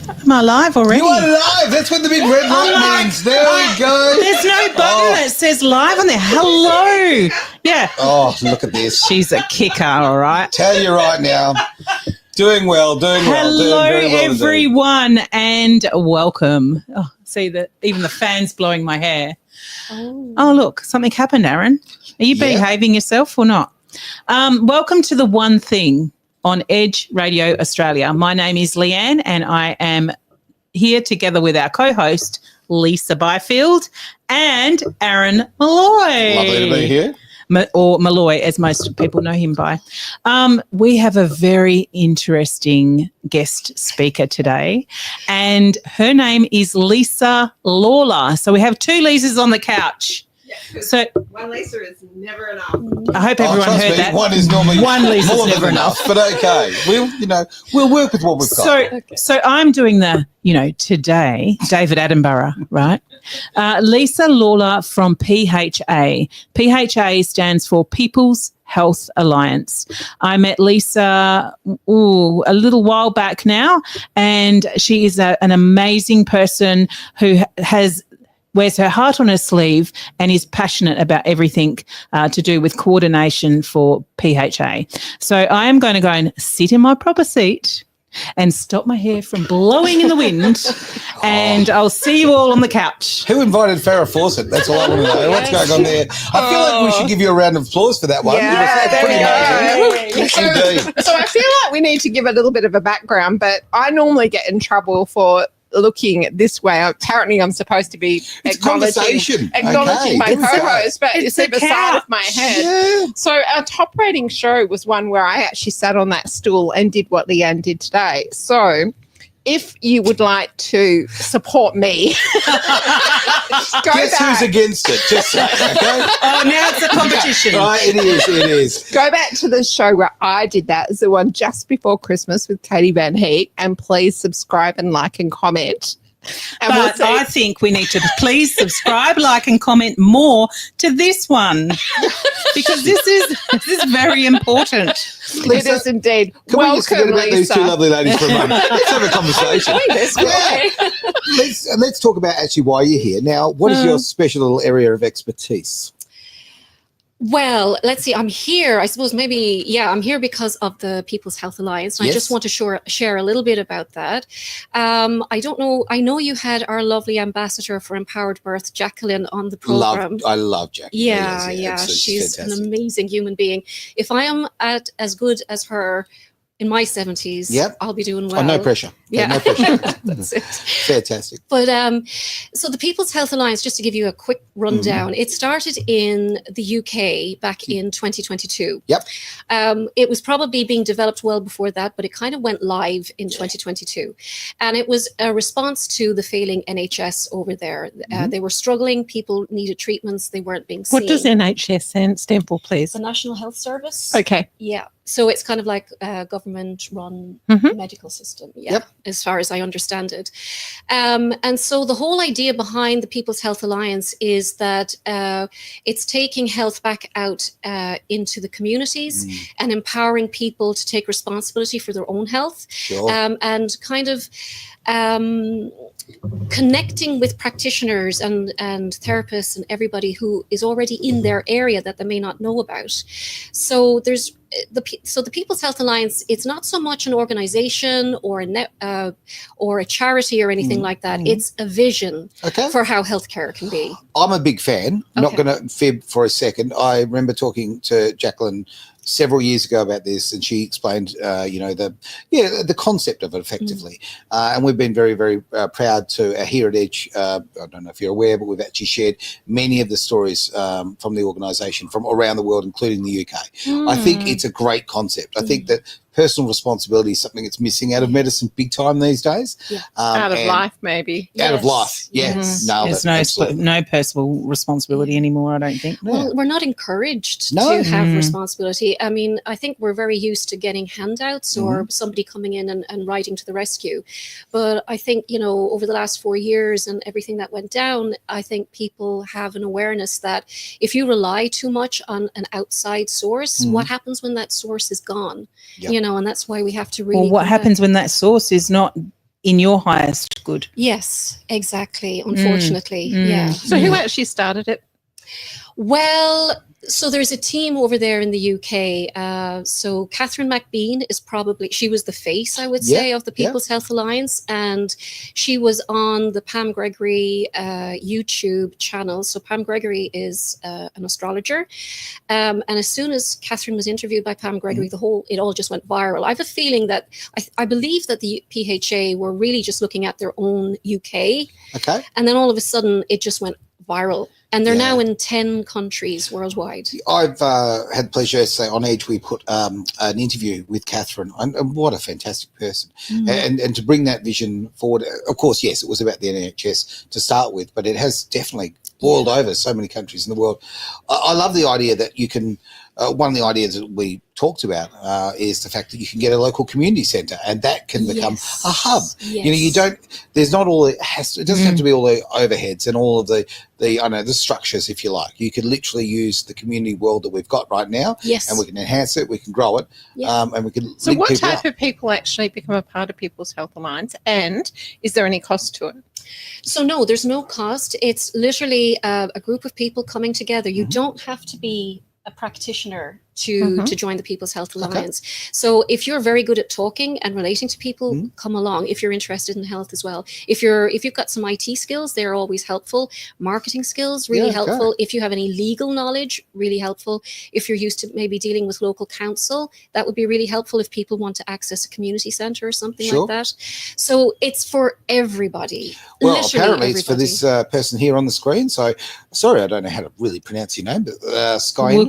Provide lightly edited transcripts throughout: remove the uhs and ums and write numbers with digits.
Am I live already? You are live. That's what the big red light means. There we go. There's no button that says live on there. Hello. Yeah. Oh, look at this. She's a kicker, all right. Tell you right now. Doing well, doing well. Hello, doing very well everyone, and welcome. Oh, see, even the fan's blowing my hair. Oh, look, something happened, Aaron. Are you behaving yourself or not? Welcome to The One Thing on Edge Radio Australia. My name is Leanne, and I am here together with our co-host, Lisa Byfield, and Aaron Malloy. Lovely to be here. Or Malloy, as most people know him by. We have a very interesting guest speaker today, and her name is Lisa Lawler. So we have two Lisas on the couch. Yeah, so one Lisa is never enough. I hope everyone heard me, that. One is normally one Lisa's more never than enough. But okay, we'll work with what we've got. So I'm doing today, David Attenborough, right? Lisa Lawler from PHA. PHA stands for People's Health Alliance. I met Lisa a little while back now, and she is an amazing person who wears her heart on her sleeve and is passionate about everything to do with coordination for PHA. So I am going to go and sit in my proper seat and stop my hair from blowing in the wind, and I'll see you all on the couch. Who invited Farrah Fawcett? That's all I want to know. What's going on there? I feel like we should give you a round of applause for that one. Yeah, Indeed. So I feel like we need to give a little bit of a background, but I normally get in trouble for looking this way. Apparently I'm supposed to be acknowledging my co-host, but it's either side of my head. Yeah. So our top rating show was one where I actually sat on that stool and did what Leanne did today. So if you would like to support me, Guess who's against it? Just say, okay? Oh, now it's a competition. Right, it is. Go back to the show where I did that. It's the one just before Christmas with Katie Van Heek, and please subscribe and like and comment. And but I think we need to please subscribe, like, and comment more to this one, because this is very important. It is indeed. Can we just forget about these two lovely ladies for a moment? Let's have a conversation. Let's talk about actually why you're here. Now, what is your special little area of expertise? Well, let's see. I'm here, I suppose I'm here because of the People's Health Alliance. And I just want to share a little bit about that. I don't know. I know you had our lovely ambassador for Empowered Birth, Jacqueline, on the program. I love Jacqueline. Yeah. She's fantastic. An amazing human being. If I am as good as her in my 70s, I'll be doing well. Oh, no pressure. Yeah. No pressure. That's it. Fantastic. But so the People's Health Alliance, just to give you a quick rundown, it started in the UK back in 2022. Yep. It was probably being developed well before that, but it kind of went live in 2022. And it was a response to the failing NHS over there. They were struggling. People needed treatments. They weren't being seen. What does NHS stand for, please? The National Health Service. Okay. Yeah. So it's kind of like a government-run medical system, as far as I understand it. And so the whole idea behind the People's Health Alliance is that it's taking health back out into the communities and empowering people to take responsibility for their own health, and kind of connecting with practitioners and therapists and everybody who is already in their area that they may not know about. So there's the People's Health Alliance. It's not so much an organization or a charity or anything like that. It's a vision for how healthcare can be. I'm a big fan. Not going to fib for a second. I remember talking to Jacqueline several years ago about this, and she explained, the concept of it effectively. And we've been very, very proud to here at Edge. I don't know if you're aware, but we've actually shared many of the stories from the organisation from around the world, including the UK. I think it's a great concept. I think that personal responsibility is something that's missing out of medicine big time these days. Out of life, maybe. Out of life, yes. There's no personal responsibility anymore, I don't think. Well, we're not encouraged to have responsibility. I mean, I think we're very used to getting handouts or somebody coming in and riding to the rescue. But I think, over the last 4 years and everything that went down, I think people have an awareness that if you rely too much on an outside source, what happens when that source is gone? And that's why we have to really. Well, what happens when that source is not in your highest good. Yes, exactly. Unfortunately, yeah. So who actually started it? Well, so there's a team over there in the UK. So Catherine McBean she was the face, I would say, of the People's Health Alliance. And she was on the Pam Gregory YouTube channel. So Pam Gregory is an astrologer. And as soon as Catherine was interviewed by Pam Gregory, it all just went viral. I have a feeling that, I believe that the PHA were really just looking at their own UK. Okay. And then all of a sudden it just went viral. And they're now in 10 countries worldwide. I've had the pleasure, say, on Edge, we put an interview with Catherine, and what a fantastic person. And to bring that vision forward, of course, yes, it was about the NHS to start with, but it has definitely boiled over so many countries in the world. I love the idea that you can, one of the ideas that we talked about is the fact that you can get a local community centre, and that can become a hub. You know, you don't, there's not all, it doesn't have to be all the overheads and all of the structures, if you like. You could literally use the community world that we've got right now, and we can enhance it, we can grow it, and we can So what type of people actually become a part of People's Health Alliance, and is there any cost to it? So no, there's no cost. It's literally a group of people coming together. You don't have to be a practitioner to join the People's Health Alliance. So if you're very good at talking and relating to people, come along. If you're interested in health as well. If you've got some IT skills, they're always helpful. Marketing skills, really helpful. If you have any legal knowledge, really helpful. If you're used to maybe dealing with local council, that would be really helpful if people want to access a community centre or something like that. So it's for everybody. Well, apparently it's for this person here on the screen. So, sorry, I don't know how to really pronounce your name, but Sky.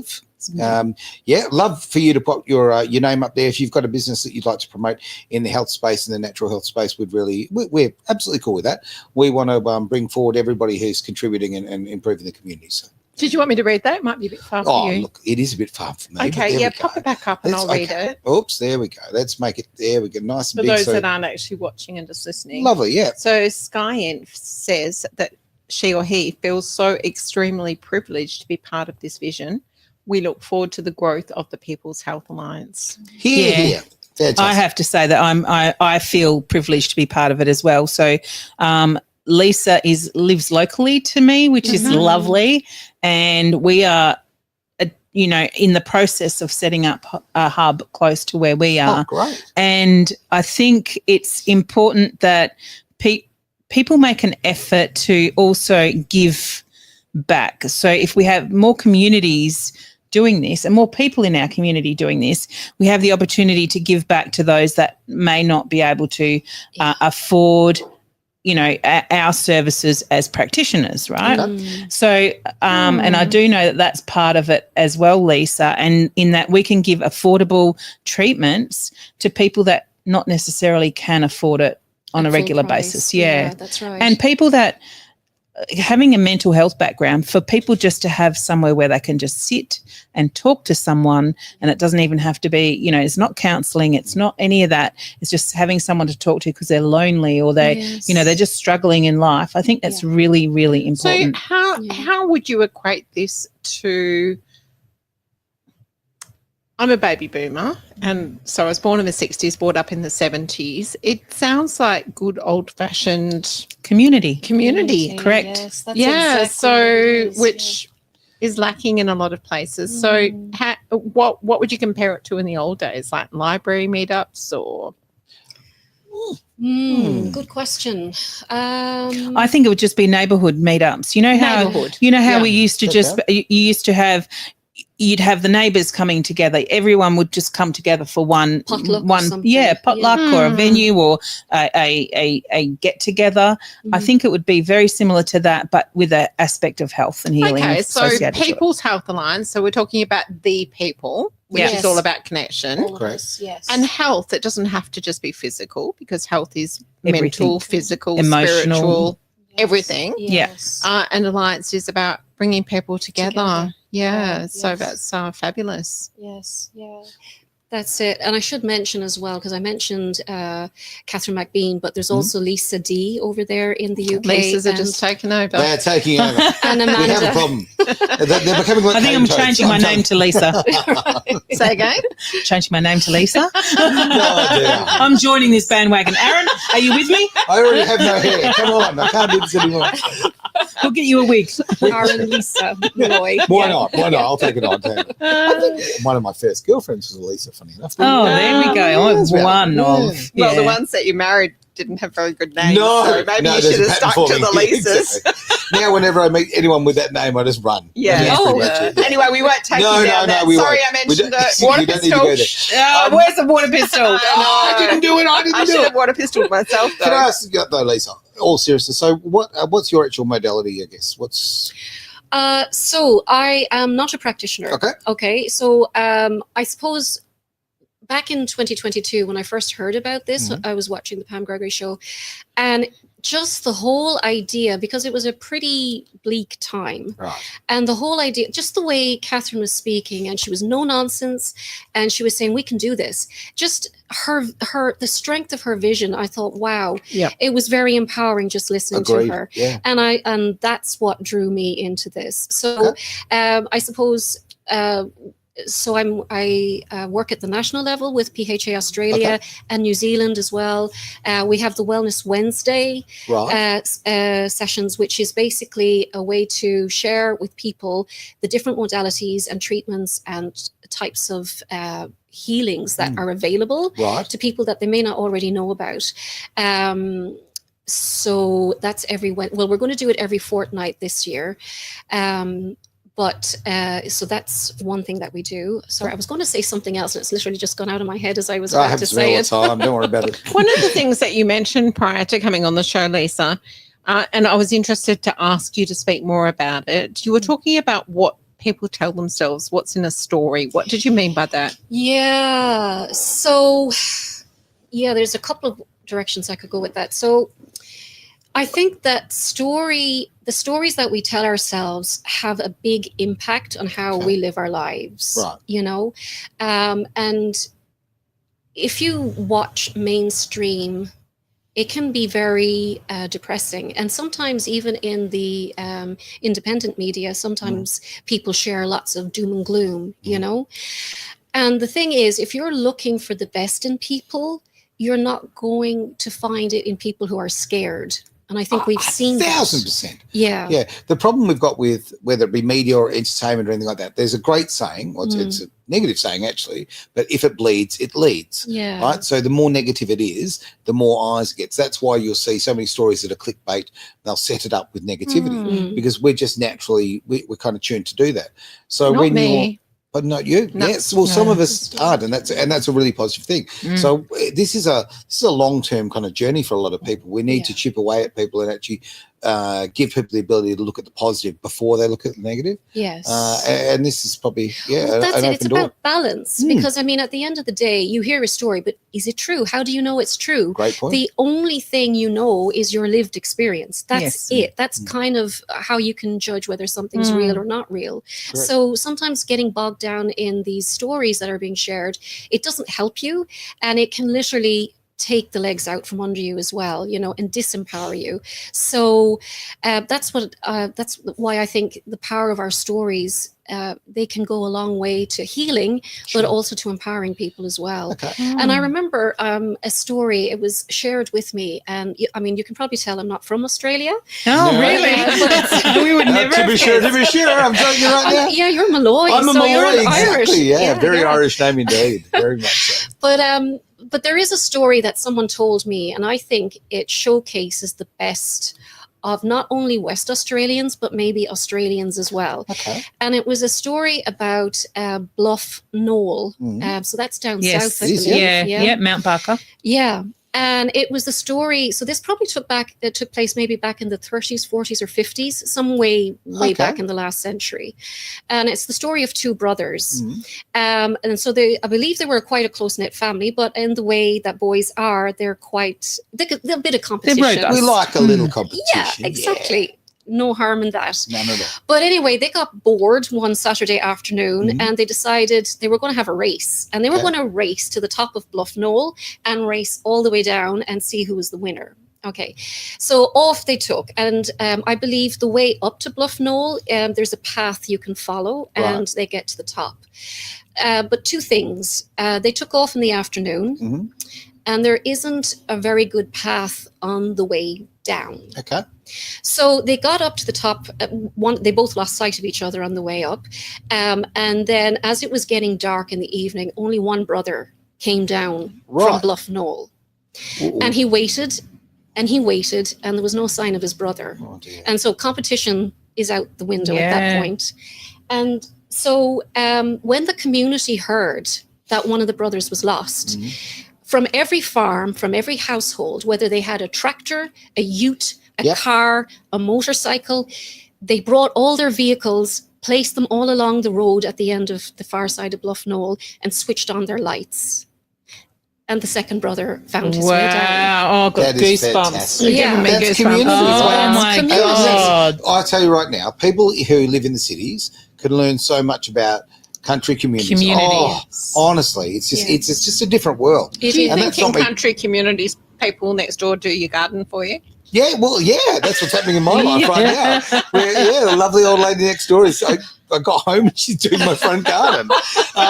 Love for you to put your name up there if you've got a business that you'd like to promote in the health space and the natural health space. We're absolutely cool with that. We want to bring forward everybody who's contributing and improving the community. So, did you want me to read that? It might be a bit far for you. Look, it is a bit far for me. Okay, pop it back up and I'll read it. Oops, there we go. Let's make it, there we go, nice and for big. those that aren't actually watching and just listening. Lovely, yeah. So Skyen says that she or he feels so extremely privileged to be part of this vision. We look forward to the growth of the People's Health Alliance. Here. I have to say that I feel privileged to be part of it as well. So Lisa lives locally to me, which is lovely, and we are, in the process of setting up a hub close to where we are. Oh, great! And I think it's important that people make an effort to also give back. So if we have more communities doing this and more people in our community doing this, we have the opportunity to give back to those that may not be able to afford, our services as practitioners, right? So, and I do know that that's part of it as well, Lisa, and in that we can give affordable treatments to people that not necessarily can afford it on a regular basis. Yeah, that's right. And people that having a mental health background, for people just to have somewhere where they can just sit and talk to someone, and it doesn't even have to be, it's not counselling, it's not any of that. It's just having someone to talk to because they're lonely or they're just struggling in life. I think that's really, really important. So how would you equate this to? I'm a baby boomer, and so I was born in the 60s, brought up in the 70s. It sounds like good old-fashioned community. Correct. Yes, that's exactly what it is, which is lacking in a lot of places. So what would you compare it to in the old days, like library meetups or? Good question. I think it would just be neighbourhood meetups. How we used to you'd have the neighbours coming together. Everyone would just come together for one potluck or a venue or a get together. I think it would be very similar to that, but with an aspect of health and healing. Okay, so People's Health Alliance. So we're talking about the people, which is all about connection. Correct. Yes. And health. It doesn't have to just be physical, because health is mental, physical, emotional, spiritual, everything. Yes. And Alliance is about bringing people together. Yeah, so that's fabulous. Yes, yeah. That's it. And I should mention as well, because I mentioned Catherine McBean, but there's also Lisa D over there in the UK. Lisa's are just taking over. They're taking over. And Amanda. We have a problem. They're becoming like I think I'm changing my name to Lisa. Say again? Changing my name to Lisa. No idea. I'm joining this bandwagon. Aaron, are you with me? I already have no hair. Come on, I can't do this anymore. We'll get you a wig. Aaron Lisa Roy. Why not? Why not? I'll take it on. I think one of my first girlfriends was a Lisa, funny enough. Oh, there we go. Oh, That's right. one of. Well, the yeah. ones that you married didn't have very good names. No, so maybe no, you should there's have a pattern stuck to the forming. Lisas. Exactly. Now, whenever I meet anyone with that name, I just run. Yeah. That's pretty much it. Anyway, we won't take you down that. we Sorry, won't. I mentioned the You water don't need to pistol. go there. Where's the water pistol? I didn't do it. I I didn't should do have it. water pistol myself, though. Can I ask you, though, Lisa, all seriousness, so what's your actual modality, I guess? So I am not a practitioner. Okay. Okay. So I suppose back in 2022, when I first heard about this, I was watching the Pam Gregory show, and just the whole idea, because it was a pretty bleak time, Right. and the whole idea, just the way Catherine was speaking, and she was no nonsense, and she was saying, we can do this. Just the strength of her vision, I thought, wow, Yeah. it was very empowering just listening Agreed. to her. Yeah. And that's what drew me into this. So I suppose so I work at the national level with PHA Australia and New Zealand as well. We have the Wellness Wednesday sessions, which is basically a way to share with people the different modalities and treatments and types of healings that are available to people that they may not already know about. So that's we're going to do it every fortnight this year. So that's one thing that we do. Sorry, I was going to say something else, and it's literally just gone out of my head as I was about to say it. Time. Don't worry about it. One of the things that you mentioned prior to coming on the show, Lisa, and I was interested to ask you to speak more about it. You were talking about what people tell themselves, what's in a story. What did you mean by that? Yeah. So, there's a couple of directions I could go with that. So I think that the stories that we tell ourselves have a big impact on how we live our lives, you know? And if you watch mainstream, it can be very depressing. And sometimes even in the independent media, sometimes people share lots of doom and gloom, you know? And the thing is, if you're looking for the best in people, you're not going to find it in people who are scared. And I think we've seen 1,000%. Yeah. Yeah. The problem we've got with whether it be media or entertainment or anything like that, there's a great saying, well, it's a negative saying actually, but if it bleeds, it leads. Yeah. Right. So the more negative it is, the more eyes it gets. That's why you'll see so many stories that are clickbait. They'll set it up with negativity because we're just naturally, we're kind of tuned to do that. So Not when me. But not you. No. Yes. Well, some of us aren't, and that's a really positive thing. So this is a long-term kind of journey for a lot of people. We need to chip away at people and actually give people the ability to look at the positive before they look at the negative. Yes. And this is probably Well, that's an it. open It's door. about balance because I mean, at the end of the day, you hear a story, but is it true? How do you know it's true? Great point. The only thing you know is your lived experience. That's Yes. it. That's kind of how you can judge whether something's real or not real. Correct. So sometimes getting bogged down in these stories that are being shared, it doesn't help you, and it can literally take the legs out from under you as well, you know, and disempower you. So that's why I think the power of our stories, they can go a long way to healing, but also to empowering people as well. Okay. And I remember a story, it was shared with me, and I mean, you can probably tell I'm not from Australia. Oh, No. really? We would never To be have sure, guessed. I'm telling you right now. Yeah, you're Malloy. I'm a so Malloy, you're exactly. Irish. Yeah, very Irish name indeed. Very much so. But there is a story that someone told me, and I think it showcases the best of not only West Australians, but maybe Australians as well. Okay. And it was a story about Bluff Knoll. So that's down south, I believe. Yeah, Mount Barker. Yeah. And it was the story. So this probably took place maybe back in the 30s, 40s, or 50s, some way back in the last century. And it's the story of two brothers. And so I believe they were quite a close-knit family, but in the way that boys are, they're a bit of competition. They're robust. We like a little competition. Yeah, exactly. no harm in that. No. But anyway, they got bored one Saturday afternoon and they decided they were going to have a race. And they were going to race to the top of Bluff Knoll and race all the way down and see who was the winner. Okay, so off they took. And I believe the way up to Bluff Knoll, there's a path you can follow and they get to the top. But two things. They took off in the afternoon and there isn't a very good path on the way down. Okay. So they got up to the top. They both lost sight of each other on the way up. And then as it was getting dark in the evening, only one brother came down from Bluff Knoll. And he waited and there was no sign of his brother. Oh, dear. And so competition is out the window at that point. And so when the community heard that one of the brothers was lost, from every farm, from every household, whether they had a tractor, a ute, a car, a motorcycle, they brought all their vehicles, placed them all along the road at the end of the far side of Bluff Knoll and switched on their lights. And the second brother found his way down. Wow. Oh, I've got goosebumps. You're giving me That's goosebumps. community as well. Oh, my God. I tell you right now, people who live in the cities can learn so much about country communities. Oh, honestly, it's just a different world. Do you think in country communities, people next door do your garden for you? Yeah, well, that's what's happening in my life right now. Where, the lovely old lady next door is. I got home and she's doing my front garden,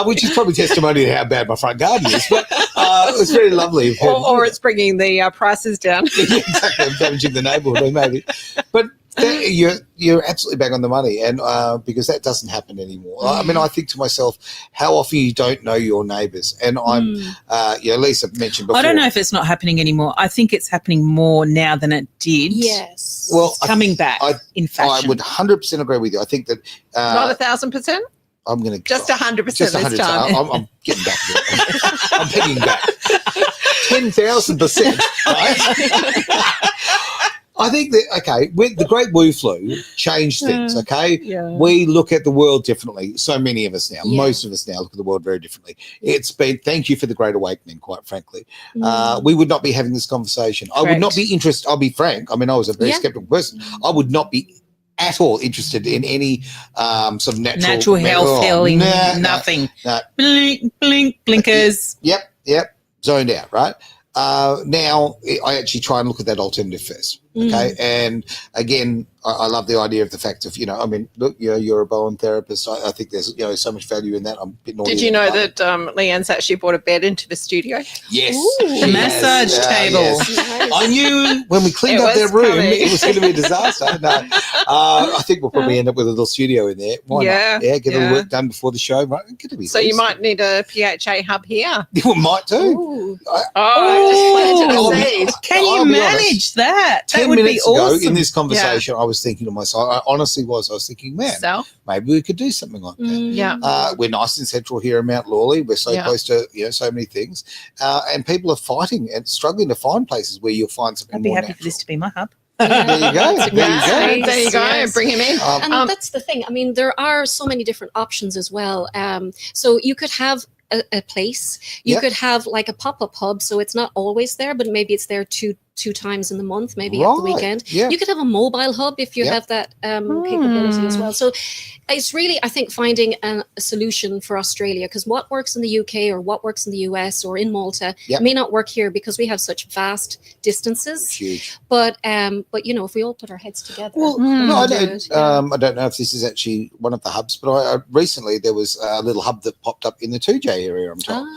which is probably testimony to how bad my front garden is. But it was very lovely. Or it's bringing the prices down. Yeah, exactly, I'm damaging the neighbourhood, maybe. But you're absolutely bang on the money, and because that doesn't happen anymore. I mean, I think to myself, how often you don't know your neighbours, and I'm, Lisa mentioned before. I don't know if it's not happening anymore. I think it's happening more now than it did. Yes. Well, it's coming back in fashion. I would 100% agree with you. I think that not 1,000%. I'm going to just 100% this time. I'm getting back there. I'm pegging back 10,000%. Right? I think that, with the Great Wu Flu changed things, We look at the world differently. So many of us now, most of us now look at the world very differently. It's been, thank you for the Great Awakening, quite frankly. We would not be having this conversation. I would not be interested, I'll be frank. I mean, I was a very skeptical person. I would not be at all interested in any sort of natural health healing, nothing. No. Blink, blinkers. Yep, zoned out, right? Now I actually try and look at that alternative first. Okay. And again, I love the idea of the fact of, I mean, look, you're a Bowen therapist. I think there's, so much value in that. I'm a bit naughty. Did you know that Leanne's actually brought a bed into the studio? Yes. A massage table. Yes. Nice. I knew when we cleaned up their room, it was going to be a disaster. No, I think we'll probably end up with a little studio in there. Why not? Yeah, get all the work done before the show. Right? So you might need a PHA hub here. We might do. I just planted a seed. Can you manage that? 10 minutes ago in this conversation, I was thinking to myself, I honestly was thinking, man, maybe we could do something like that. We're nice and central here in Mount Lawley. We're so close to, so many things. And people are fighting and struggling to find places where you'll find something more natural. I'd be happy for this to be my hub. There you go. There you go. Yes. Bring him in. And that's the thing. I mean, there are so many different options as well. So you could have a place. You could have like a pop-up hub, so it's not always there, but maybe it's there two times in the month, maybe at the weekend. You could have a mobile hub if you have that capability as well. So it's really, I think, finding a solution for Australia, because what works in the UK or what works in the US or in Malta may not work here because we have such vast distances. Huge. But if we all put our heads together. Well, no, I don't know if this is actually one of the hubs, but recently there was a little hub that popped up in the 2J area, I'm told.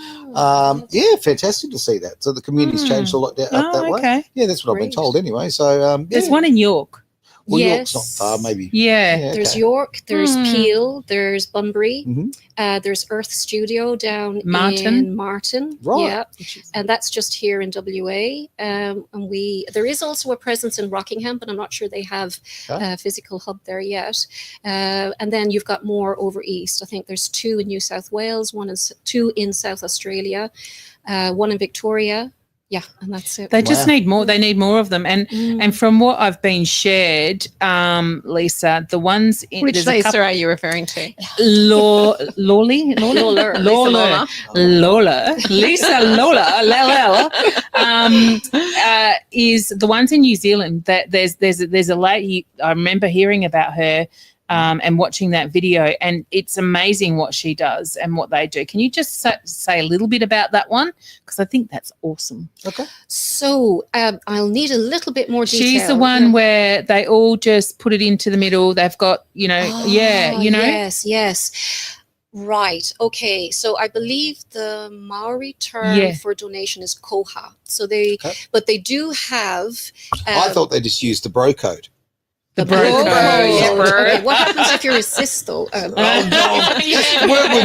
Fantastic to see that. So the community's changed a lot up that way. Yeah, that's what I've been told anyway. So there's one in York. Well, York's not far, maybe. Yeah. There's York, there's Peel, there's Bunbury, there's Earth Studio down in Martin. Right. Yeah. And that's just here in WA. And there is also a presence in Rockingham, but I'm not sure they have a physical hub there yet. And then you've got more over east. I think there's 2 in New South Wales, 2 in South Australia, 1 in Victoria. Yeah, and that's it. They just need more. They need more of them. And from what I've been shared, Lisa, the ones in which Lisa are you referring to? Lawler, Lisa Lawler, is the ones in New Zealand. That there's a lady. I remember hearing about her. And watching that video, and it's amazing what she does and what they do. Can you just say a little bit about that one? Because I think that's awesome. Okay. So I'll need a little bit more detail. She's the one where they all just put it into the middle. They've got, Yes. Right. Okay. So I believe the Maori term for donation is koha. So but they do have. I thought they just used the bro code. The bro code. Okay. What happens if you're a cis, though? Work with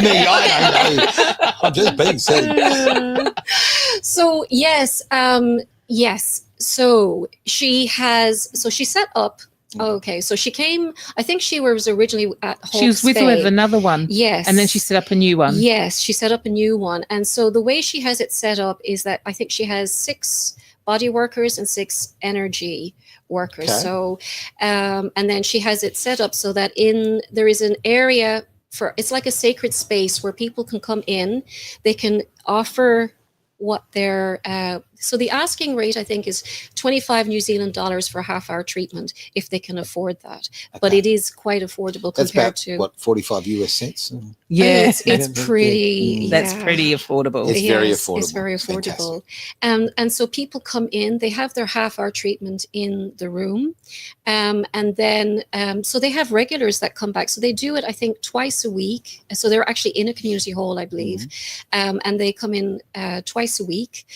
me. I don't know. I'm just being silly. So yes. So she set up. Okay, so she came. I think she was originally at Hawke's She was with another one. Yes, and then she set up a new one. Yes, she set up a new one, and so the way she has it set up is that I think she has 6 body workers and 6 energy workers. Okay. So, and then she has it set up so that there is an area it's like a sacred space where people can come in. They can offer what their so the asking rate, I think, is 25 New Zealand dollars for a half-hour treatment if they can afford that. Okay. But it is quite affordable compared to what, 45 US cents. Yeah, it's pretty. That's pretty affordable. It's very affordable. It's very affordable, and so people come in. They have their half-hour treatment in the room, and then so they have regulars that come back. So they do it, I think, twice a week. So they're actually in a community hall, I believe, and they come in twice a week.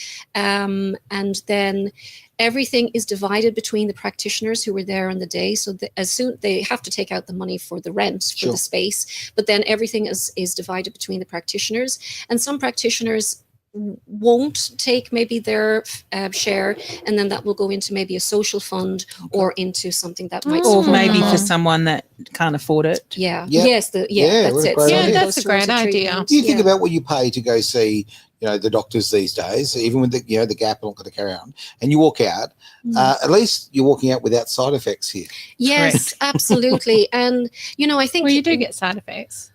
And then everything is divided between the practitioners who were there on the day. So as soon they have to take out the money for the rent for the space, but then everything is divided between the practitioners. And some practitioners won't take maybe their share, and then that will go into maybe a social fund or into something that might or maybe for someone that can't afford it. Yes, that's it. That's a great idea. You think about what you pay to go see the doctors these days, even with the gap and not got to carry on, and you walk out, at least you're walking out without side effects here. Yes, absolutely. And I think you do get side effects.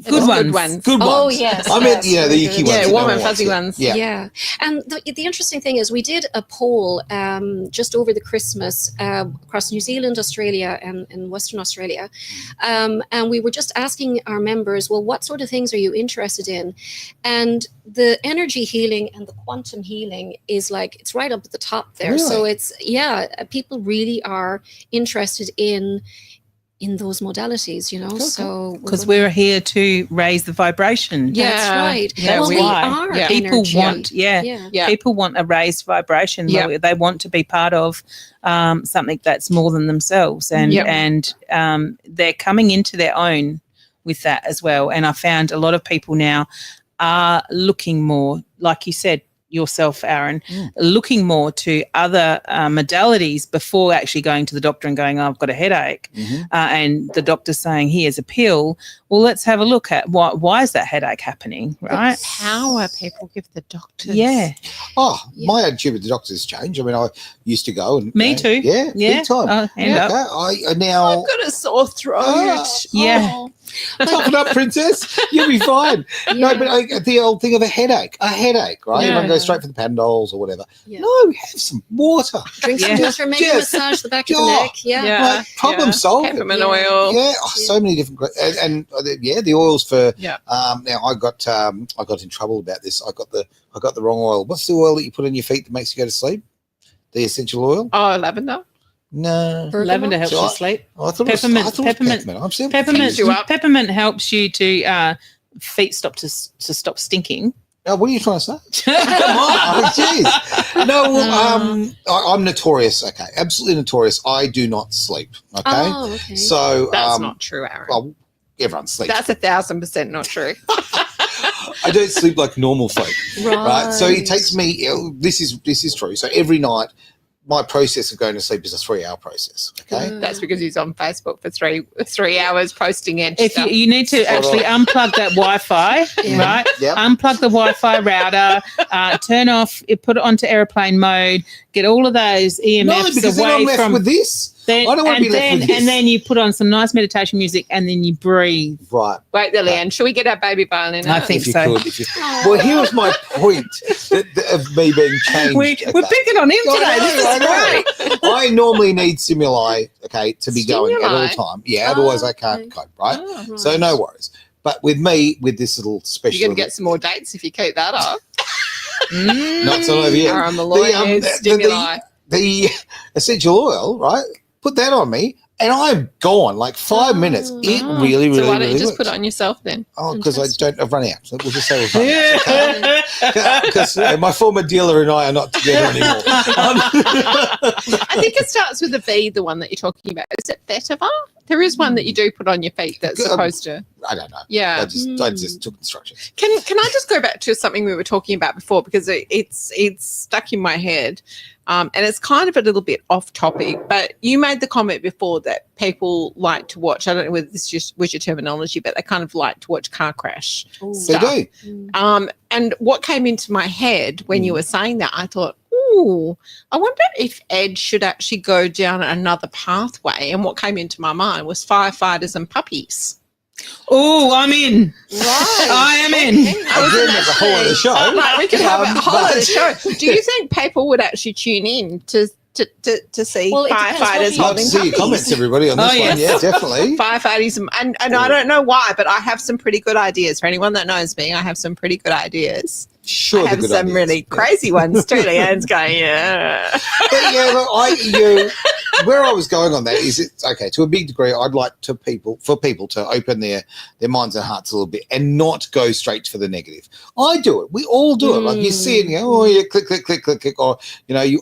Good ones. Oh, yes. I meant, the yucky ones. Yeah, warm and fuzzy ones. Yeah. And the interesting thing is we did a poll just over the Christmas across New Zealand, Australia, and Western Australia. And we were just asking our members, well, what sort of things are you interested in? And the energy healing and the quantum healing is it's right up at the top there. Really? So it's, people really are interested in those modalities, so because we're here to raise the vibration. That's right. Yeah, well, we are. Yeah. People energy. want, people want a raised vibration. Yeah. They want to be part of something that's more than themselves, and they're coming into their own with that as well. And I found a lot of people now are looking more, like you said yourself, Aaron, looking more to other modalities before actually going to the doctor and going, I've got a headache. And the doctor's saying, here's a pill. Well, let's have a look at why is that headache happening, right? The power people give the doctors. Yeah. My attitude with the doctors changed. I mean, I used to go and... Me too. Yeah, big time. I've got a sore throat. Toughen up, princess. You'll be fine. No, but the old thing of a headache, right? Everyone goes straight for the Pandols or whatever. No, have some water. Drink some water, maybe massage the back of the neck. Problem solved. Peppermint oil. So many different... And the oils for... now, I got in trouble about this. I got the wrong oil. What's the oil that you put on your feet that makes you go to sleep? The essential oil? Oh, lavender. No, lavender helps you sleep. I thought peppermint helps you to feet to stop stinking. Oh, what are you trying to say? Come on, jeez. No, I'm notorious. Okay, absolutely notorious. I do not sleep. Okay, okay. So that's not true, Aaron. Well, everyone sleeps. That's 1,000% not true. I don't sleep like normal folk. Right. So it takes me. This is true. So every night, my process of going to sleep is a 3-hour process. Okay, That's because he's on Facebook for three hours posting edge If stuff. you need to actually unplug that Wi-Fi, right? Yep. Unplug the Wi-Fi router, turn off, put it onto airplane mode, get all of those EMFs no, because then I'm away left from. with this. Then, I don't want to be left with this. And then you put on some nice meditation music, and then you breathe. Right. Wait, Leanne, should we get our baby violin I out? think If you so. could. Well, here was my point of me being changed. We're picking on him today. I know. I normally need stimuli, to be going at all time. Yeah, otherwise I can't cope, right? Oh, right. So no worries. But with me, with this little special... You're going to get some more dates if you keep that up. Not so over yet. Stimuli. The essential oil, right? Put that on me, and I'm gone. Like 5 minutes. It really, really, So why don't really you just works. put it on yourself then? Oh, because I've run out. So we'll just say we've run out. Because my former dealer and I are not together anymore. I think it starts with a V, the one that you're talking about. Is it vetiver? There is one that you do put on your feet that's supposed to. I don't know. Yeah. I just took instructions. Can I just go back to something we were talking about before, because it's stuck in my head, and it's kind of a little bit off topic. But you made the comment before that people like to watch. I don't know whether this was your terminology, but they kind of like to watch car crash stuff. They do. And what came into my head when you were saying that, I thought, ooh, I wonder if Ed should actually go down another pathway. And what came into my mind was firefighters and puppies. Oh, I'm in. Right. I am in. Again, there's a whole other show. Right, we can have a whole but- other show. Do you think people would actually tune in to see Well, it depends what firefighters you- Love to holding see your puppies? comments, everybody, on this Oh, one. yes. Yeah, definitely. Firefighters, and I don't know why, but I have some pretty good ideas. For anyone that knows me, I have some pretty good ideas. Sure, I they're have good some ideas. really crazy ones too. Leanne's going, yeah. But yeah, look, where I was going on that is, to a big degree, I'd like for people to open their minds and hearts a little bit and not go straight for the negative. I do it. We all do it. Like you see it and you go, oh yeah, click, click, click, click, click, or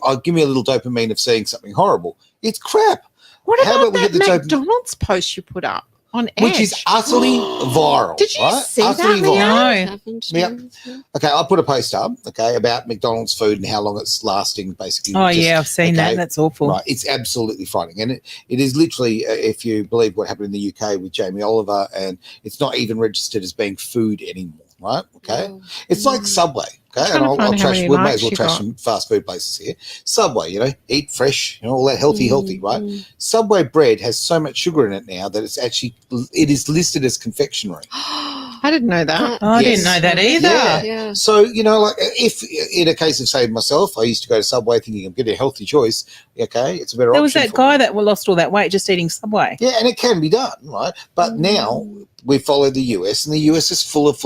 I'll give me a little dopamine of seeing something horrible. It's crap. What How about about we that get the McDonald's post you put up on Edge? Which is utterly viral. Did you right? see Utterly that, viral. No. Haven't, Yep. Okay, I'll put a post up, about McDonald's food and how long it's lasting, basically. Oh, Just- yeah, I've seen that. That's awful. Right, it's absolutely frightening. And it is literally, if you believe what happened in the UK with Jamie Oliver, and it's not even registered as being food anymore, right? Okay. Wow. It's like Subway, okay? Trying And to find how trash, many we may likes as well you trash got. some fast food places here. Subway, eat fresh, all that healthy, right? Mm. Subway bread has so much sugar in it now that it is listed as confectionery. I didn't know that. Oh, I Yes. didn't know that either. Yeah. Yeah. So, like if in a case of, say, myself, I used to go to Subway thinking I'm getting a healthy choice, okay, it's a better There was option that for guy me. that lost all that weight just eating Subway. Yeah, and it can be done, right? But now we follow the US, and the US is full of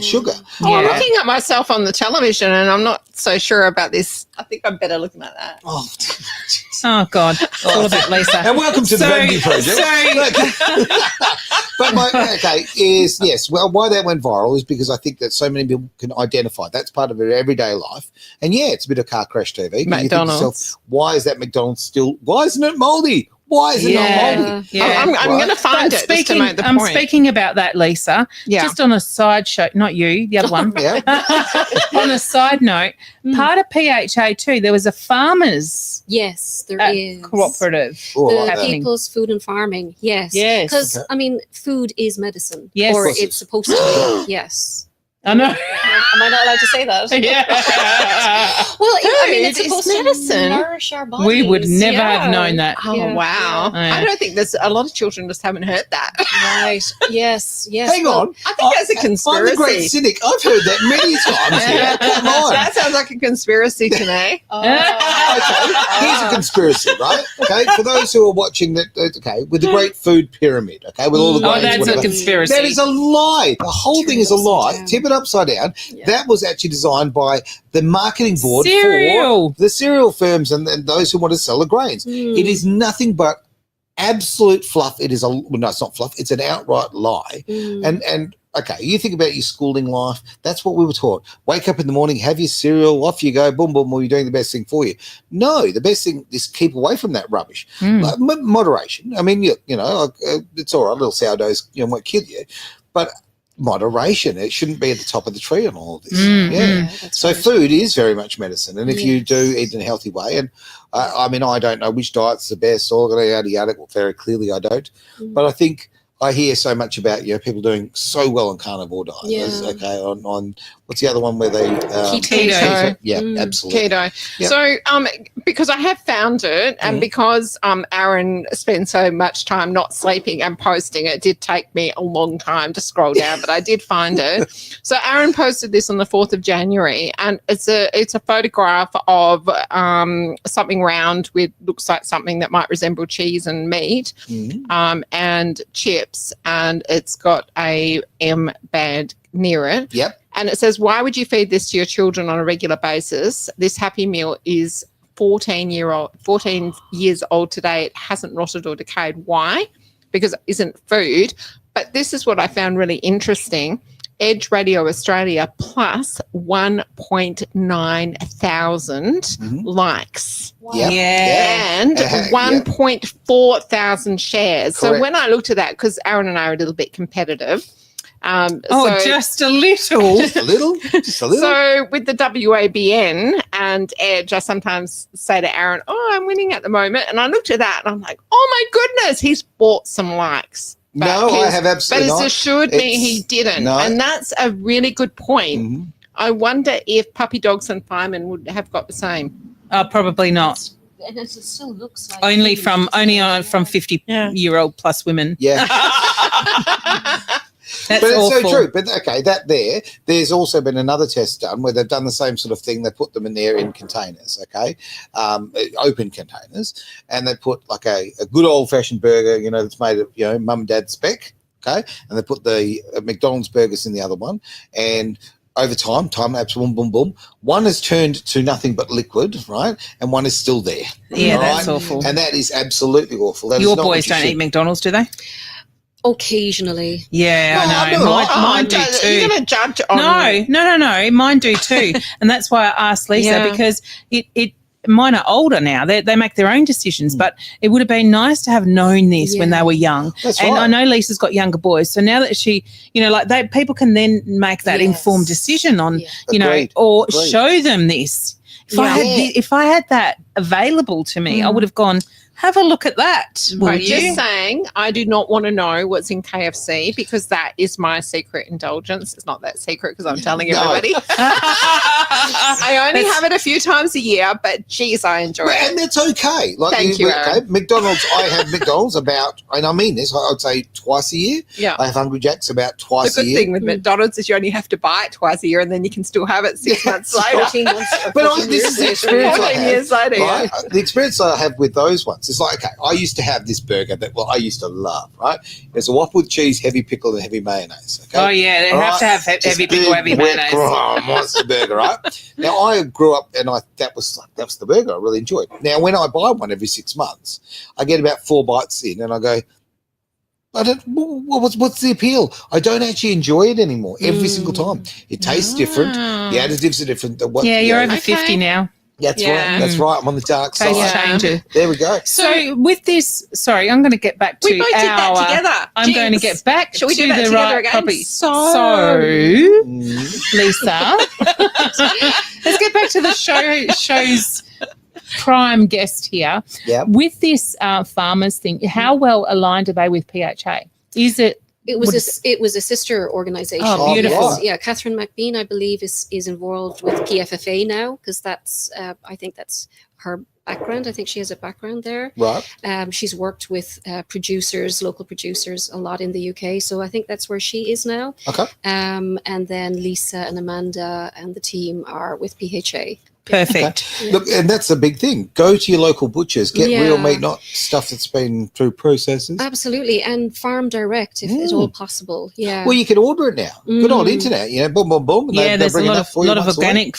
sugar. Oh, I'm Yeah. looking at myself on the television and I'm not so sure about this. I think I'm better looking at that. Oh, Oh, God. It's all about Lisa. and welcome to the Vanity Project. But why that went viral is because I think that so many people can identify. That's part of their everyday life. And yeah, it's a bit of car crash TV. 'Cause you think to yourself, McDonald's. why is that McDonald's still? Why isn't it moldy? Why is it not moldy? Yeah. I'm Right. going to find But it just to make the I'm point. speaking about that, Lisa. Yeah. Just on a side show, not you, the other one. Yeah. On a side note, part of PHA too, there was a farmers Yes, there is. cooperative. Oh, I The like that. People's Food and Farming, yes. Yes. Because, Okay. food is medicine. Yes. Or Of course it it's is. supposed to be, yes. I know. Am I not allowed to say that? Yeah. Well, Food it's is supposed medicine. to nourish our bodies. We would never yeah. have known that. Oh, Yeah. wow. Yeah. I don't think there's a lot of children just haven't heard that. Right. Yes. Yes. Hang Well, on. I think that's a I'm conspiracy. the great cynic. I've heard that many times here. Come on. That sounds like a conspiracy to me. Okay, here's a conspiracy, right? Okay, for those who are watching that, with the Great Food Pyramid, okay, with all the Oh, grains, that's a whatever. conspiracy. That is a lie. The whole thing is a lie. Upside down. Tip it upside down. Yeah. That was actually designed by the marketing board Cereal. for the cereal firms and those who want to sell the grains. Mm. It is nothing but absolute fluff. It is no, it's not fluff. It's an outright lie. Mm. And okay, you think about your schooling life. That's what we were taught. Wake up in the morning, have your cereal, off you go, boom, boom, boom, you're doing the best thing for you. No, the best thing is keep away from that rubbish. Mm. Moderation. I mean, it's all right. Little sourdoughs, won't kill you. But moderation. It shouldn't be at the top of the tree on all of this. So right. food is very much medicine, and if you do eat in a healthy way, and I mean, I don't know which diet's the best, or yada yada. Well, very clearly, I don't. But I think I hear so much about people doing so well on carnivore diets. Yeah. Okay, on what's the other one where they keto. Yeah, absolutely. Keto. Yep. So because I have found it, and because Aaron spends so much time not sleeping and posting, it did take me a long time to scroll down, but I did find it. So Aaron posted this on the 4th of January, and it's a photograph of something round with looks like something that might resemble cheese and meat, and chips, and it's got a M band near it. Yep. And it says, why would you feed this to your children on a regular basis? This Happy Meal is 14 years old today. It hasn't rotted or decayed. Why? Because it isn't food. But this is what I found really interesting. Edge Radio Australia plus 1.9 thousand likes. Yep. Yeah. And 1.4 thousand shares. Correct. So when I looked at that, because Aaron and I are a little bit competitive. Just a little. Just a little. Just a little. So with the WABN and Edge, I sometimes say to Aaron, I'm winning at the moment. And I looked at that and I'm like, oh my goodness, he's bought some likes. No, I have absolutely not. But it's assured me he didn't. No. And that's a really good point. I wonder if puppy dogs and firemen would have got the same. Probably not. And it still looks like Only from 50-year-old plus women. Yeah. That's but it's awful. so true. But okay, there's also been another test done where they've done the same sort of thing. They put them in there in containers, okay, open containers, and they put like a good old fashioned burger, that's made of mum and dad spec, okay, and they put the McDonald's burgers in the other one, and over time lapse, boom, boom, boom. One has turned to nothing but liquid, right, and one is still there. Yeah, that's awful. And that is absolutely awful. That Your is not boys don't eat McDonald's, do they? Occasionally. Yeah, I know. Mine do too. You're going to judge on... No. Mine do too. And that's why I asked Lisa, because mine are older now. They make their own decisions, but it would have been nice to have known this when they were young. That's and right. I know Lisa's got younger boys, so now that she, people can then make that informed decision on, Agreed. or show them this. If I had that available to me, I would have gone, have a look at that. I'm just saying, I do not want to know what's in KFC because that is my secret indulgence. It's not that secret because I'm telling everybody. I only have it a few times a year, but geez, I enjoy it. And that's okay. Thank you, Aaron. McDonald's, I have McDonald's about, and I mean this, I would say twice a year. Yeah. I have Hungry Jack's about twice a year. The good thing with McDonald's is you only have to buy it twice a year and then you can still have it 6 months later. 14 months. But this is the experience 14 years later, right? The experience I have with those ones is like, okay, I used to have this burger that, I used to love, right? There's a Whopper with cheese, heavy pickle, and heavy mayonnaise. Okay? Oh, yeah, they have to have heavy pickle, heavy mayonnaise. Monster burger, right? Now, I grew up and that was the burger I really enjoyed. Now, when I buy one every 6 months, I get about 4 bites in and I go, what's the appeal? I don't actually enjoy it anymore every single time. It tastes different. The additives are different. You're over 50 now. That's right. That's right. I'm on the dark side. Changer. There we go. So with this, sorry, I'm going to get back to we both did that together. I'm going to get back Shall we to do that the together right again? copy. So Lisa, let's get back to the show's prime guest here. Yeah. With this farmers thing, how well aligned are they with PHA? Is it? It was a sister organization. Oh, beautiful. Right. Yeah, Catherine McBean, I believe, is involved with PFFA now because that's I think that's her background. I think she has a background there. Right. She's worked with local producers a lot in the UK. So I think that's where she is now. Okay. And then Lisa and Amanda and the team are with PHA. Perfect. Okay. Look, and that's a big thing. Go to your local butchers. Get real meat, not stuff that's been through processes. Absolutely. And farm direct if at all possible. Yeah. Well, you can order it now. Good old internet. Boom, boom, boom. And there's a lot of once a week. organic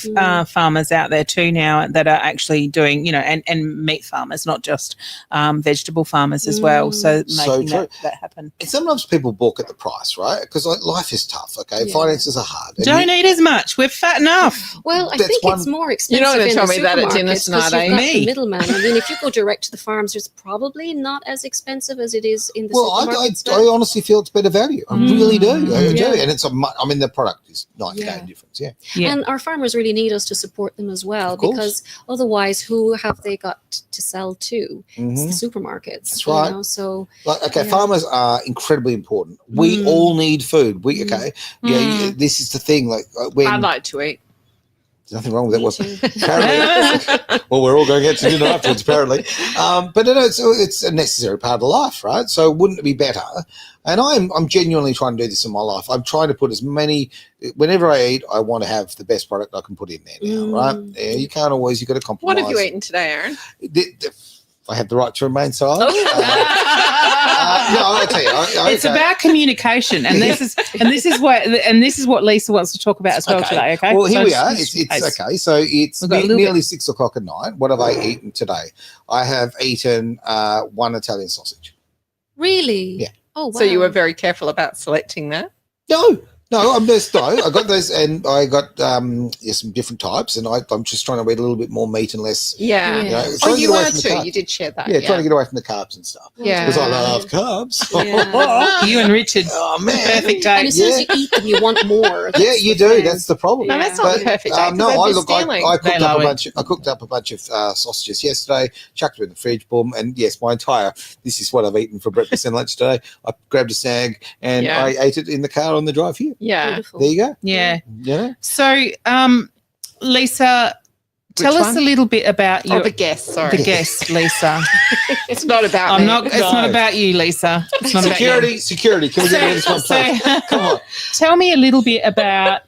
farmers out there too now that are actually doing, and meat farmers, not just vegetable farmers as well. So making that happen. And sometimes people balk at the price, right? Because life is tough, okay? Finances are hard. Don't eat as much. We're fat enough. Well, I think it's more expensive You're not going to tell me that at dinner supermarkets tonight, because are you've you? got the middleman. I mean, if you go direct to the farms, it's probably not as expensive as it is in the supermarkets. I honestly feel it's better value. I really do. I do. Yeah. And it's the product is night and day difference. Yeah. And our farmers really need us to support them as well, because otherwise, who have they got to sell to? It's the supermarkets. That's right. You know? So, farmers are incredibly important. We all need food. This is the thing. Like when I'd like to eat. there's nothing wrong with it. Apparently, well, we're all going out to dinner afterwards, apparently. But no, it's a necessary part of life, right? So wouldn't it be better? And I'm genuinely trying to do this in my life. I'm trying to put as many. Whenever I eat, I want to have the best product I can put in there now, right? Yeah, you can't always. You've got to compromise. What have you eaten today, Aaron? I have the right to remain silent. No, I'll tell you. It's about communication, and this is what Lisa wants to talk about as well today. Okay. Well, here we are. It's okay. So it's nearly 6 o'clock at night. What have I eaten today? I have eaten 1 Italian sausage. really? Yeah. Oh, wow. So you were very careful about selecting that? No, I'm just I got those, and I got some different types, and I'm just trying to eat a little bit more meat and less. Yeah. You know, Oh, trying to you get away were from the too. carbs. You did share that. Yeah, trying to get away from the carbs and stuff. Yeah. Because I love carbs. Yeah. You and Richard. Oh man. Perfect And date. as soon as you eat them, you want more. Yeah, you do. That's the problem. No, that's not the perfect date. No, I They cooked up a bunch of sausages yesterday, chucked them in the fridge, boom, and yes, this is what I've eaten for breakfast and lunch today. I grabbed a snag and I ate it in the car on the drive here. Yeah. Beautiful. There you go. Yeah. Yeah. So, Lisa, tell Which us one? a little bit about The guest, sorry. the guest, Lisa. It's not about me. It's not about you, Lisa. It's not about you. Security. Can we get rid of this one, please? Come on. Tell me a little bit about,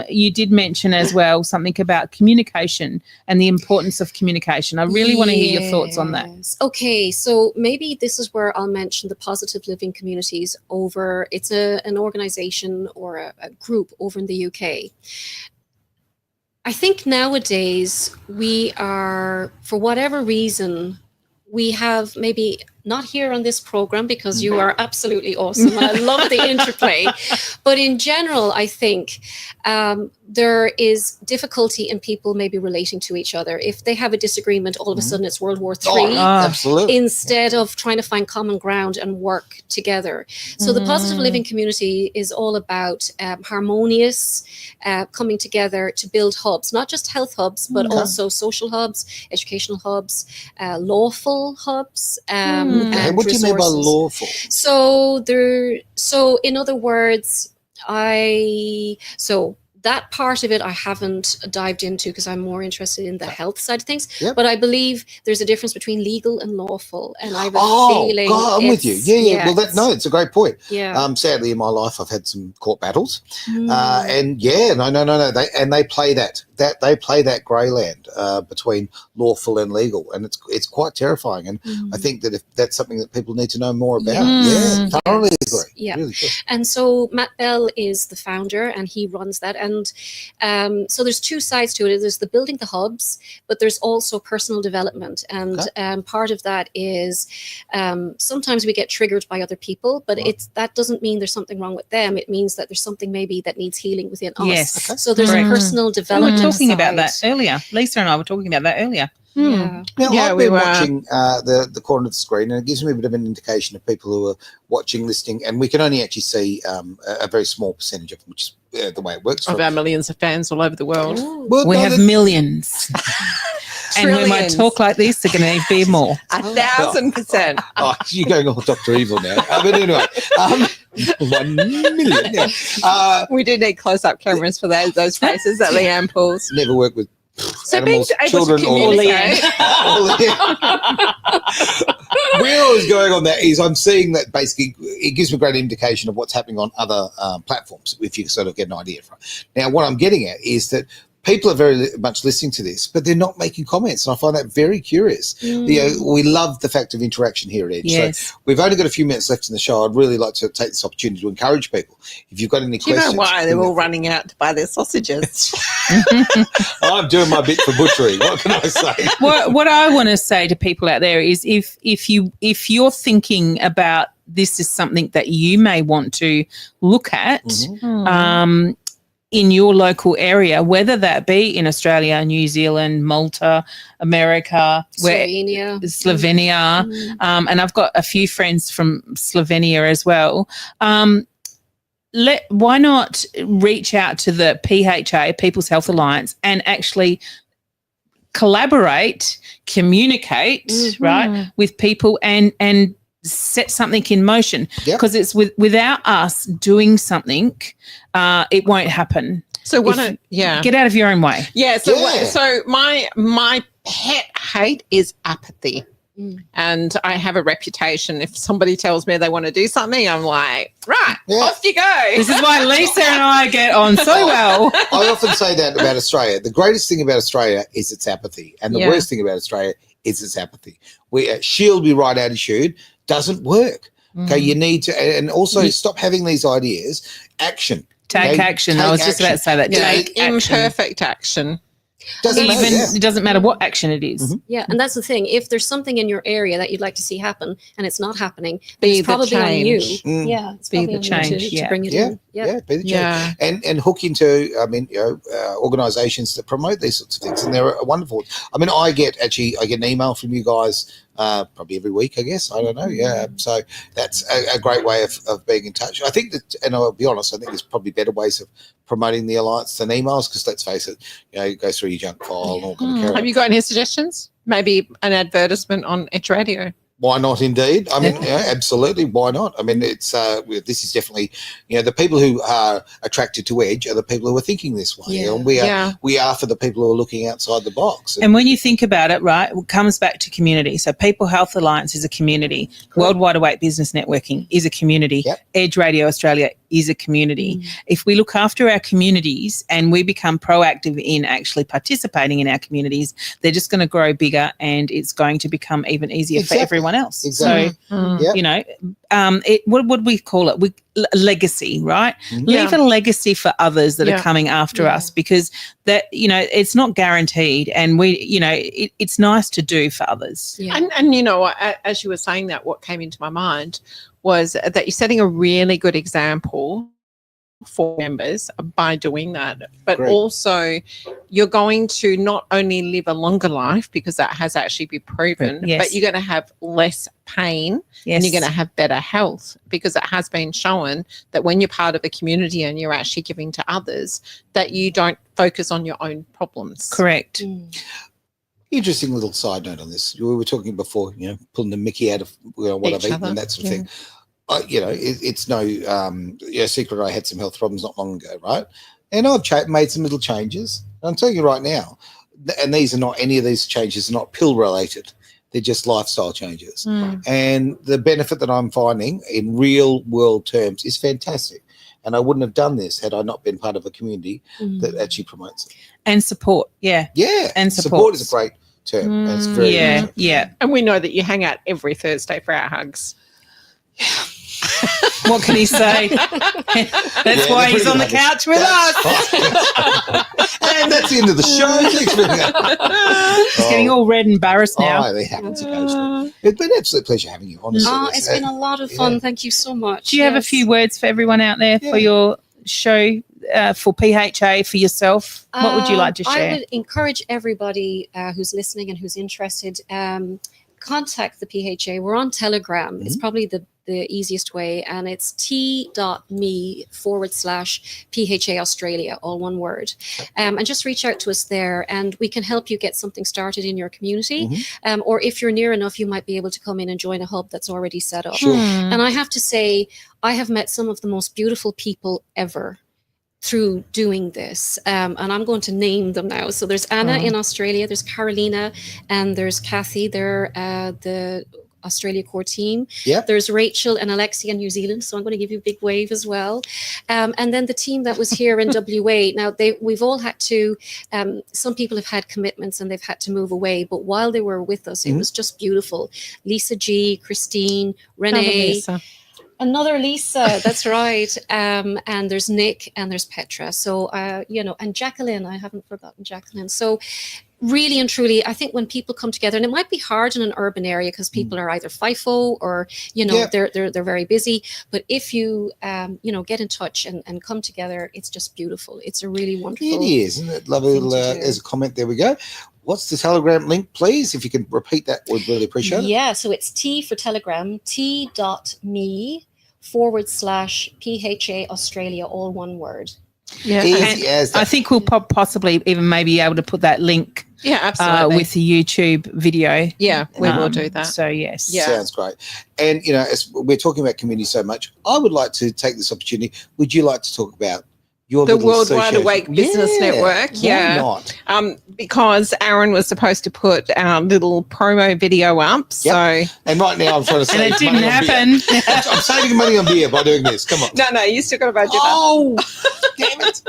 you did mention as well something about communication and the importance of communication. I really want to hear your thoughts on that. Yes. Okay, so maybe this is where I'll mention the Positive Living Communities it's an organization or a group over in the UK. I think nowadays we are, for whatever reason, we have maybe not here on this program because you are absolutely awesome and I love the interplay. But in general, I think there is difficulty in people maybe relating to each other. If they have a disagreement, all of a sudden it's World War III. Absolutely. Instead of trying to find common ground and work together. So the Positive Living Community is all about harmonious coming together to build hubs, not just health hubs, but also social hubs, educational hubs, lawful hubs. Okay, what do you mean by lawful? So in other words, that part of it I haven't dived into because I'm more interested in the health side of things. Yep. But I believe there's a difference between legal and lawful. And I have a feeling. God, I'm with you. Yeah. Well, it's a great point. Yeah. Sadly, in my life, I've had some court battles. And no. They play that. They play that grey land between lawful and legal, and it's quite terrifying. And I think that if that's something that people need to know more about, thoroughly agree. Yeah, really cool. And so Matt Bell is the founder, and he runs that. And so there's two sides to it. There's the building the hubs, but there's also personal development, and part of that is sometimes we get triggered by other people, but that doesn't mean there's something wrong with them. It means that there's something maybe that needs healing within us. Yes. Okay. So there's a personal development. Talking about that earlier. Lisa and I were talking about that earlier. Yeah. Now, I've been watching the corner of the screen, and it gives me a bit of an indication of people who are watching, listening, and we can only actually see a very small percentage of them, which is the way it works. Of our millions of fans all over the world. Well, we have millions. And when I talk like this, they're going to be more. 1,000%. Oh, you're going all Dr. Evil now. But anyway, 1 million. Yeah. We do need close-up cameras for those faces that Leanne pulls. Never worked with So animals, being able children, to or communicate. Where I was going on that is I'm seeing that basically it gives me a great indication of what's happening on other platforms, if you sort of get an idea from it. Now, what I'm getting at is that people are very much listening to this, but they're not making comments, and I find that very curious. We love the fact of interaction here at Edge. Yes. So we've only got a few minutes left in the show. I'd really like to take this opportunity to encourage people. If you've got any questions. You know why they're all running out to buy their sausages? I'm doing my bit for butchery. What can I say? What I want to say to people out there is if you're thinking about this is something that you may want to look at, in your local area, whether that be in Australia, New Zealand, Malta, America, Slovenia, and I've got a few friends from Slovenia as well. Why not reach out to the PHA, People's Health Alliance, and actually collaborate, communicate, right, with people and set something in motion, because it's without us doing something, it won't happen. So get out of your own way. Yeah. So my pet hate is apathy. And I have a reputation. If somebody tells me they want to do something, I'm like, right, off you go. This is why Lisa and I get on so well. I often say that about Australia. The greatest thing about Australia is its apathy. And the worst thing about Australia is its apathy. Shield me right attitude doesn't work. Okay, you need to, and also stop having these ideas. Action. Take action. I was just about to say that. Take imperfect action. It doesn't matter what action it is. Yeah, and that's the thing. If there's something in your area that you'd like to see happen and it's not happening, it's probably on you. Yeah, it's probably on you to bring it in. Yeah, be the change. And hook into, organisations that promote these sorts of things, and they're wonderful. I mean, I get an email from you guys probably every week, I guess. I don't know. Yeah, so that's a great way of being in touch. I think that, and I'll be honest, I think there's probably better ways of promoting the alliance than emails, because let's face it, it goes through your junk file and all kind of carry on. Have you got any suggestions? Maybe an advertisement on Edge Radio. Why not, indeed? I mean, absolutely. Why not? I mean, it's this is definitely, the people who are attracted to Edge are the people who are thinking this way. Yeah. And we are for the people who are looking outside the box. And when you think about it, right, it comes back to community. So People Health Alliance is a community. Correct. Worldwide Awake Business Networking is a community. Yep. Edge Radio Australia is a community. If we look after our communities and we become proactive in actually participating in our communities, they're just going to grow bigger, and it's going to become even easier for everyone else. Exactly. So, what would we call it? Legacy, right? Leave a legacy for others that are coming after us, because that, it's not guaranteed, and it's nice to do for others. Yeah. And as you were saying that, what came into my mind was that you're setting a really good example for members by doing that, but also you're going to not only live a longer life, because that has actually been proven, but you're going to have less pain and you're going to have better health, because it has been shown that when you're part of a community and you're actually giving to others, that you don't focus on your own problems. Correct. Interesting little side note on this. We were talking before, pulling the mickey out of what I've eaten and that sort of thing. It's no secret I had some health problems not long ago, right? And I've made some little changes. I'm telling you right now, and any of these changes are not pill related. They're just lifestyle changes. And the benefit that I'm finding in real world terms is fantastic. And I wouldn't have done this had I not been part of a community that actually promotes it. And support, Yeah, and support is a great term. It's very yeah. And we know that you hang out every Thursday for our hugs. What can he say? That's why he's on the couch with us. And that's the end of the show. He's getting all red and embarrassed now. Oh, they happen occasionally. It's been an absolute pleasure having you on. It's been a lot of fun. Thank you so much. Do you have a few words for everyone out there for your show, for PHA, for yourself? What would you like to share? I would encourage everybody who's listening and who's interested, contact the PHA. We're on Telegram. It's probably the easiest way, and it's t.me/PHA Australia, all one word. And just reach out to us there, and we can help you get something started in your community. Or if you're near enough, you might be able to come in and join a hub that's already set up. Sure. And I have to say, I have met some of the most beautiful people ever through doing this, and I'm going to name them now. So there's Anna in Australia, there's Carolina, and there's Kathy. They're the Australia core team. There's Rachel and Alexia in New Zealand, so I'm going to give you a big wave as well. And then the team that was here in WA. Now we've all had to. Some people have had commitments and they've had to move away, but while they were with us, it was just beautiful. Lisa G, Christine, Renee. Another Lisa, that's right. And there's Nick and there's Petra. So, and Jacqueline, I haven't forgotten Jacqueline. So really and truly, I think when people come together, and it might be hard in an urban area because people are either FIFO or, you know, they're very busy. But if you, you know, get in touch and come together, it's just beautiful. It's a really wonderful. It is, isn't it? Lovely. There's a comment. There we go. What's the Telegram link, please? If you can repeat that, we'd really appreciate it. Yeah, so it's T for Telegram, t.me/PHA Australia, all one word. Yeah, I think we'll possibly even maybe able to put that link. Yeah, absolutely. With the YouTube video. Yeah, we will do that. So yes, sounds great. And you know, as we're talking about community so much, I would like to take this opportunity. Would you like to talk about the Worldwide Awake Business Network? Why not? Because Aaron was supposed to put our little promo video up. So, and right now I'm trying to save and it didn't happen. I'm saving money on beer by doing this. Come on. No, you still got to budget. Oh, damn it!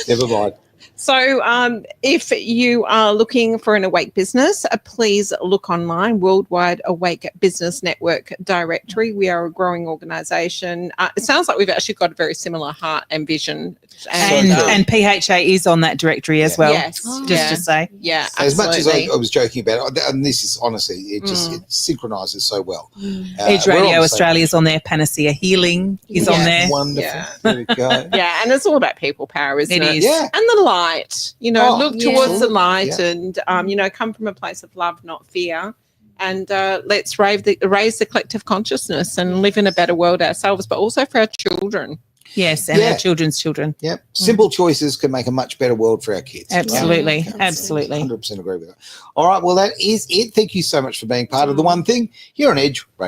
Never mind. So if you are looking for an awake business, please look online, Worldwide Awake Business Network directory. We are a growing organisation. It sounds like we've actually got a very similar heart and vision. And PHA is on that directory as well. Yes. Just to say. Yeah, as much as I was joking about it, and this is honestly, it just it synchronises so well. Edge Radio Australia is on there. Panacea Healing is on there. Wonderful. Yeah. There we go. And it's all about people power, isn't it? It is. Yeah. And the light, you know, look towards the light and, you know, come from a place of love, not fear. And let's raise the collective consciousness and live in a better world ourselves, but also for our children. Yes, and our children's children. Yep. Simple choices can make a much better world for our kids. Absolutely. Right? Absolutely. 100% agree with that. All right. Well, that is it. Thank you so much for being part of The One Thing here on Edge Radio.